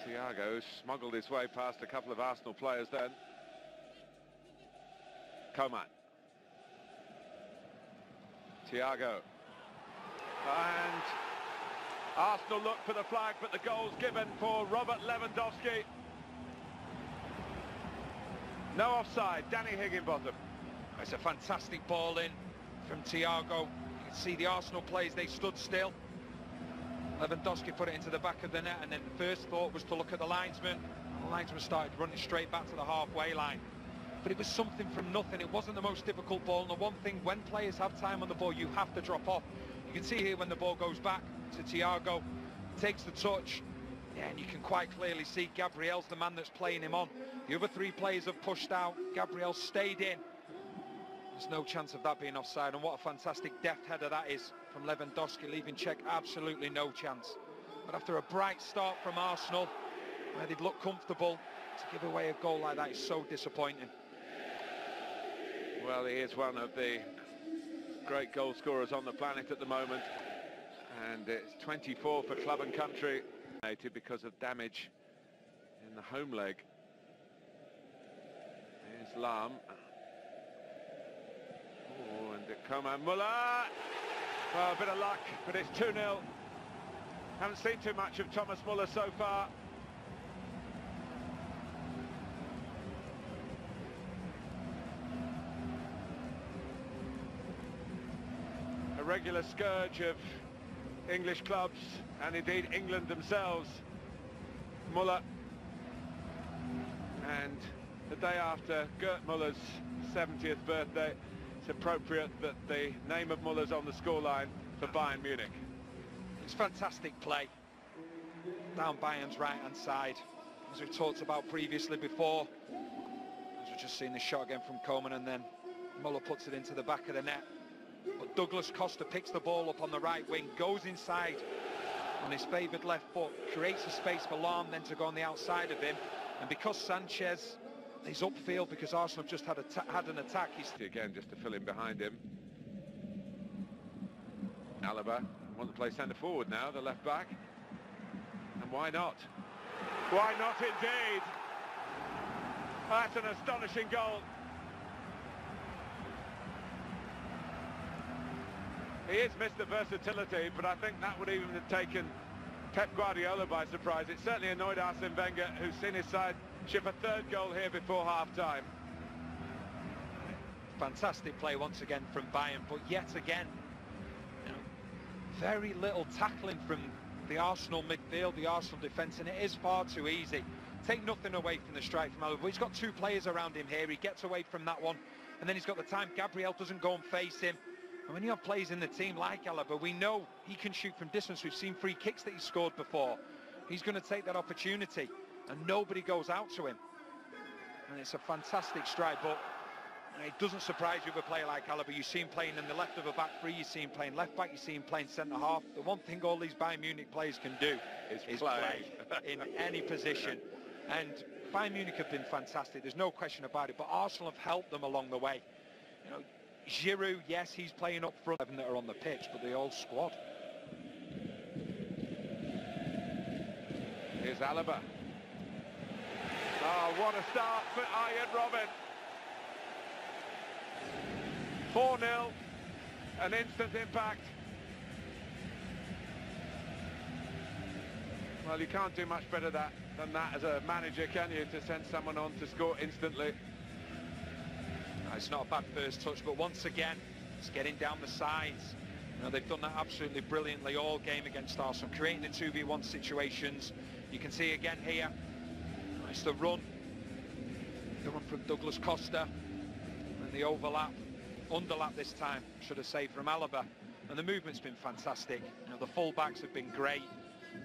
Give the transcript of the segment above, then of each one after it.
Thiago smuggled his way past a couple of Arsenal players then. Coman. Thiago. And Arsenal look for the flag, but the goal's given for Robert Lewandowski. No offside, Danny Higginbotham. It's a fantastic ball in from Thiago. You can see the Arsenal players, they stood still. Lewandowski put it into the back of the net, and then the first thought was to look at the linesman. And the linesman started running straight back to the halfway line. But it was something from nothing. It wasn't the most difficult ball. And the one thing, when players have time on the ball, you have to drop off. You can see here when the ball goes back to Thiago, takes the touch, and you can quite clearly see Gabriel's the man that's playing him on. The other three players have pushed out. Gabriel stayed in. There's no chance of that being offside, and what a fantastic deft header that is from Lewandowski, leaving Czech absolutely no chance. But after a bright start from Arsenal, where they'd look comfortable, to give away a goal like that is so disappointing. Well, he is one of the great goal scorers on the planet at the moment, and it's 24 for club and country because of damage in the home leg. Here's Lahm. Oh, and Coman, Muller. Well, a bit of luck, but it's 2-0. Haven't seen too much of Thomas Muller so far. A regular scourge of English clubs, and indeed England themselves, Muller. And the day after Gerd Muller's 70th birthday, it's appropriate that the name of Muller's on the scoreline for Bayern Munich. It's fantastic play down Bayern's right-hand side, as we've talked about previously before. As we've just seen the shot again from Coman, and then Muller puts it into the back of the net. But Douglas Costa picks the ball up on the right wing, goes inside on his favoured left foot, creates a space for Lahm then to go on the outside of him. And because Sanchez is upfield, because Arsenal have just had an attack, he's again just to fill in behind him. Alaba want to play centre forward now, the left back. And why not? Why not indeed? That's an astonishing goal. He is Mr. Versatility, but I think that would even have taken Pep Guardiola by surprise. It certainly annoyed Arsene Wenger, who's seen his side ship a third goal here before half-time. Fantastic play once again from Bayern, but yet again, you know, very little tackling from the Arsenal midfield, the Arsenal defence, and it is far too easy. Take nothing away from the strike from Alaba, but he's got two players around him here. He gets away from that one, and then he's got the time. Gabriel doesn't go and face him. And when you have players in the team like Alaba, we know he can shoot from distance. We've seen free kicks that he scored before. He's going to take that opportunity, and nobody goes out to him. And it's a fantastic strike, but it doesn't surprise you with a player like Alaba. You see him playing in the left of a back three, you see him playing left back, you see him playing centre-half. The one thing all these Bayern Munich players can do is play in any position. And Bayern Munich have been fantastic, there's no question about it, but Arsenal have helped them along the way. You know, Giroud, yes, he's playing up front, 11 that are on the pitch, but the whole squad. Here's Alaba. Oh, what a start for Arjen Robben. 4-0, an instant impact. Well, you can't do much better than that as a manager, can you, to send someone on to score instantly? It's not a bad first touch, but once again, it's getting down the sides. You know, they've done that absolutely brilliantly all game against Arsenal, creating the 2v1 situations. You can see again here, it's the run from Douglas Costa, and the underlap this time, should I say, from Alaba. And the movement's been fantastic. You know, the full-backs have been great.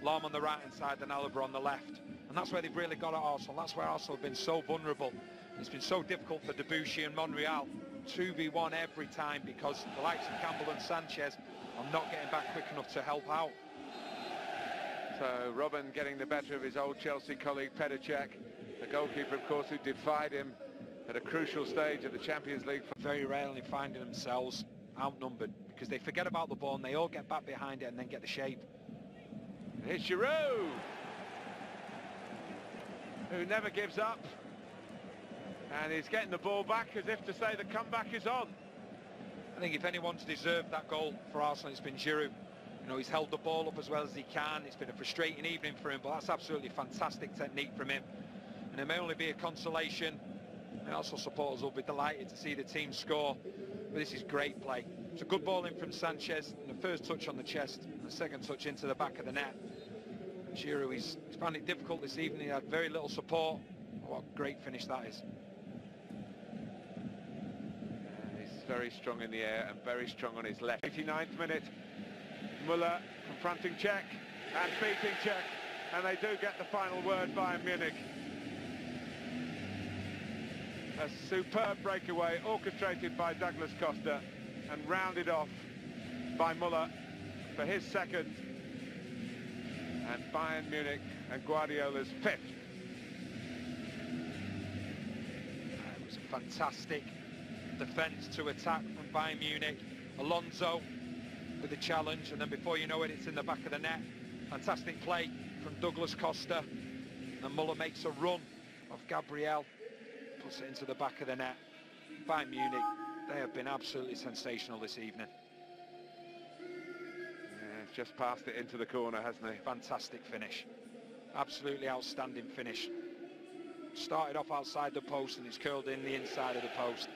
Lahm on the right-hand side and Alaba on the left. And that's where they've really got at Arsenal. That's where Arsenal have been so vulnerable. It's been so difficult for Debuchy and Monreal. 2v1 every time, because the likes of Campbell and Sanchez are not getting back quick enough to help out. So Robben getting the better of his old Chelsea colleague Petr Cech, the goalkeeper, of course, who defied him at a crucial stage of the Champions League. Very rarely finding themselves outnumbered, because they forget about the ball and they all get back behind it and then get the shape. Here's Giroud. who never gives up. And he's getting the ball back as if to say the comeback is on. I think if anyone's deserved that goal for Arsenal, it's been Giroud. You know, he's held the ball up as well as he can. It's been a frustrating evening for him, but that's absolutely fantastic technique from him. And it may only be a consolation. And also supporters will be delighted to see the team score. But this is great play. It's a good ball in from Sanchez, and the first touch on the chest, and the second touch into the back of the net. Giroud, he's found it difficult this evening. He had very little support. What a great finish that is. He's very strong in the air and very strong on his left. 89th minute, Müller confronting Czech and beating Czech, and they do get the final word by Munich. A superb breakaway orchestrated by Douglas Costa and rounded off by Müller for his second, and Bayern Munich and Guardiola's fifth. It was a fantastic defence to attack from Bayern Munich. Alonso with the challenge, and then before you know it, it's in the back of the net. Fantastic play from Douglas Costa, and Müller makes a run of Gabriel, puts it into the back of the net. Bayern Munich, they have been absolutely sensational this evening. Yeah, he's just passed it into the corner, hasn't he? Fantastic finish. Absolutely outstanding finish. Started off outside the post and it's curled in the inside of the post.